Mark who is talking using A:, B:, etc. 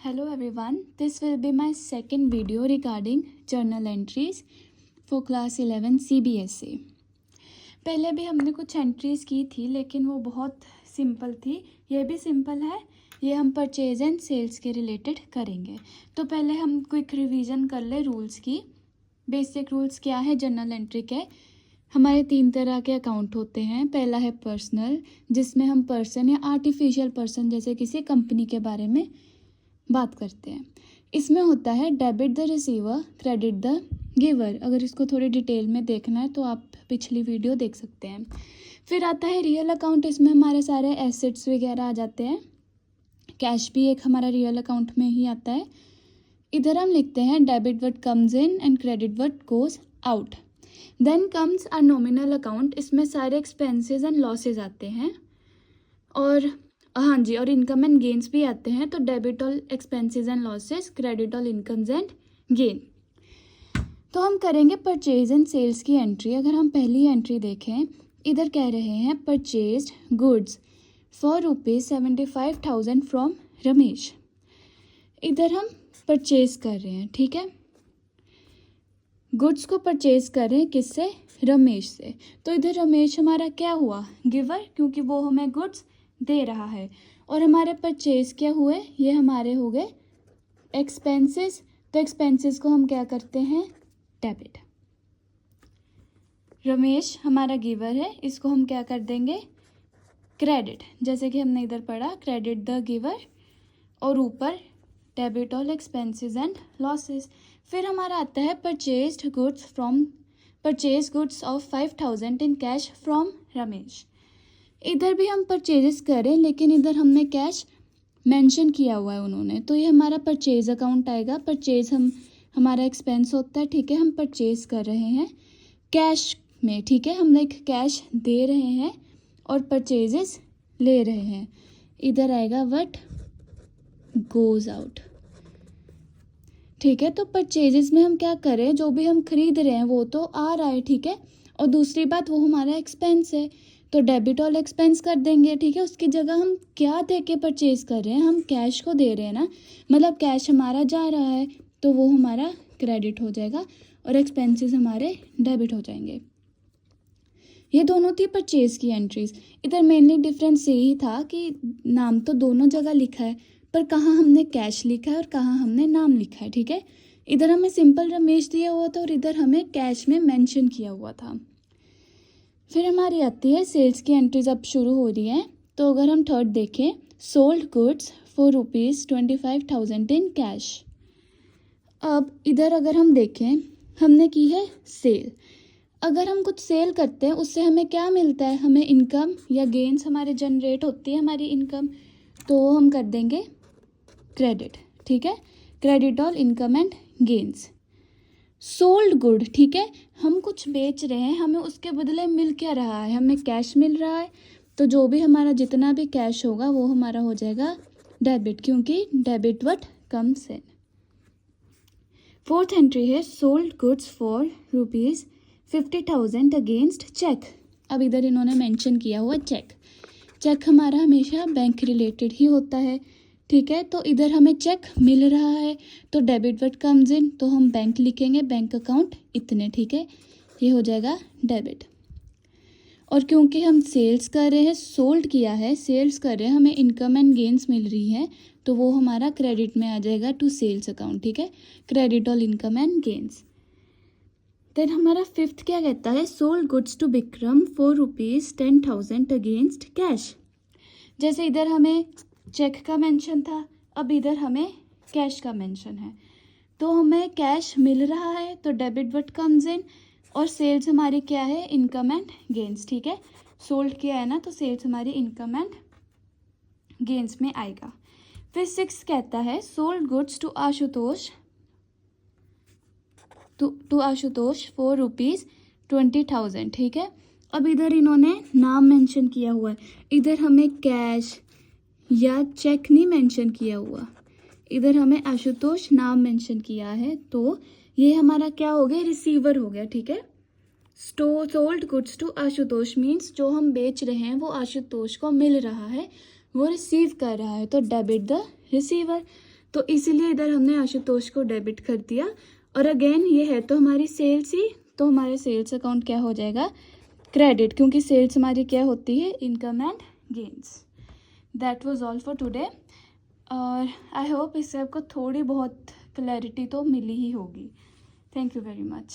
A: Hello everyone, this will be my second video regarding journal entries for class 11 CBSE। पहले भी हमने कुछ entries की थी लेकिन वो बहुत सिंपल थी। ये भी सिंपल है, ये हम परचेज एंड सेल्स के रिलेटेड करेंगे। तो पहले हम क्विक रिवीजन कर ले रूल्स की। बेसिक रूल्स क्या है जर्नल एंट्री के। हमारे 3 तरह के अकाउंट होते हैं। पहला है पर्सनल, जिसमें हम पर्सन या आर्टिफिशियल पर्सन जैसे किसी कंपनी के बारे में बात करते हैं। इसमें होता है debit the receiver, credit the giver. अगर इसको थोड़ी डिटेल में देखना है तो आप पिछली वीडियो देख सकते हैं। फिर आता है रियल अकाउंट, इसमें हमारे सारे एसेट्स वगैरह आ जाते हैं। कैश भी एक हमारा रियल अकाउंट में ही आता है। इधर हम लिखते हैं debit what comes in and credit what goes out. Then comes a nominal account, इसमें सारे एक्सपेंसेस एंड लॉसेज आते हैं। और हाँ जी, और इनकम एंड गेन्स भी आते हैं। तो debit all expenses and losses, credit all incomes and gain. तो हम करेंगे परचेज एंड सेल्स की एंट्री। अगर हम पहली एंट्री देखें, इधर कह रहे हैं purchased goods for ₹75,000 from Ramesh. इधर हम परचेज कर रहे हैं, ठीक है। गुड्स को परचेज कर रहे हैं किससे? रमेश से। तो इधर रमेश हमारा क्या हुआ? गिवर, क्योंकि वो हमें गुड्स दे रहा है। और हमारे परचेज क्या हुए? ये हमारे हो गए एक्सपेंसेस। तो एक्सपेंसेस को हम क्या करते हैं? डेबिट। रमेश हमारा गिवर है, इसको हम क्या कर देंगे? क्रेडिट। जैसे कि हमने इधर पढ़ा क्रेडिट द गिवर, और ऊपर debit all expenses and losses. फिर हमारा आता है purchase goods of 5,000 in cash from Ramesh. इधर भी हम परचेजेस करें लेकिन इधर हमने कैश मेंशन किया हुआ है उन्होंने, तो ये हमारा परचेज अकाउंट आएगा। परचेज हमारा एक्सपेंस होता है, ठीक है। हम परचेज कर रहे हैं कैश में, ठीक है। हम एक कैश दे रहे हैं और परचेजेस ले रहे हैं। इधर आएगा व्हाट गोज आउट, ठीक है। तो परचेजेस में हम क्या करें? जो भी हम खरीद रहे हैं वो तो आ रहा है, ठीक है। और दूसरी बात, वो हमारा एक्सपेंस है, तो डेबिट ऑल एक्सपेंस कर देंगे, ठीक है। उसकी जगह हम क्या दे के परचेज कर रहे हैं? हम कैश को दे रहे हैं ना, मतलब कैश हमारा जा रहा है, तो वो हमारा क्रेडिट हो जाएगा और एक्सपेंसेस हमारे डेबिट हो जाएंगे। ये दोनों थी परचेज की एंट्रीज। इधर मेनली डिफरेंस यही था कि नाम तो दोनों जगह लिखा है, पर कहाँ हमने कैश लिखा है और कहाँ हमने नाम लिखा है, ठीक है। इधर हमें सिंपल रमेश दिया हुआ था और इधर हमें कैश में मेंशन किया हुआ था। फिर हमारी आती है सेल्स की एंट्रीज, अब शुरू हो रही है। तो अगर हम थर्ड देखें, sold goods for ₹25,000 in cash. अब इधर अगर हम देखें, हमने की है सेल। अगर हम कुछ सेल करते हैं उससे हमें क्या मिलता है? हमें इनकम या गेन्स हमारे जनरेट होती है, हमारी इनकम, तो हम कर देंगे क्रेडिट, ठीक है। Credit all income and gains. Sold good, ठीक है। हम कुछ बेच रहे हैं, हमें उसके बदले मिल क्या रहा है? हमें कैश मिल रहा है, तो जो भी हमारा जितना भी कैश होगा वो हमारा हो जाएगा डेबिट, क्योंकि debit what comes in. Fourth entry है sold goods for ₹50,000 against cheque. अब इधर इन्होंने मेंशन किया हुआ चेक। चेक हमारा हमेशा बैंक रिलेटेड ही होता है, ठीक है। तो इधर हमें चेक मिल रहा है, तो डेबिट व्हाट कम्स इन, तो हम बैंक लिखेंगे, बैंक अकाउंट इतने, ठीक है। ये हो जाएगा डेबिट। और क्योंकि हम सेल्स कर रहे हैं, सोल्ड किया है, सेल्स कर रहे हैं, हमें इनकम एंड गेन्स मिल रही है, तो वो हमारा क्रेडिट में आ जाएगा टू सेल्स अकाउंट, ठीक है। Credit all income and gains. Then हमारा फिफ्थ क्या कहता है? Sold goods to Vikram for ₹10,000 against cash. जैसे इधर हमें चेक का मेंशन था, अब इधर हमें कैश का मेंशन है, तो हमें कैश मिल रहा है, तो डेबिट व्हाट कम्स इन, और सेल्स हमारी क्या है? इनकम एंड गेन्स, ठीक है। सोल्ड किया है ना, तो सेल्स हमारी इनकम एंड गेन्स में आएगा। फिर सिक्स कहता है sold goods to Ashutosh for ₹20,000, ठीक है। अब इधर इन्होंने नाम मेंशन किया हुआ है, इधर हमें कैश या चेक नहीं मेंशन किया हुआ, इधर हमें आशुतोष नाम मेंशन किया है, तो ये हमारा क्या हो गया? रिसीवर हो गया, ठीक है। Sold goods to Ashutosh means जो हम बेच रहे हैं वो आशुतोष को मिल रहा है, वो रिसीव कर रहा है, तो डेबिट द रिसीवर। तो इसीलिए इधर हमने आशुतोष को डेबिट कर दिया। और अगेन ये है तो हमारी सेल्स ही, तो हमारे सेल्स अकाउंट क्या हो जाएगा, क्रेडिट, क्योंकि सेल्स हमारी क्या होती है, income and gains. That was all for today. और आई होप इससे आपको थोड़ी बहुत क्लैरिटी तो मिली ही होगी। Thank you very much.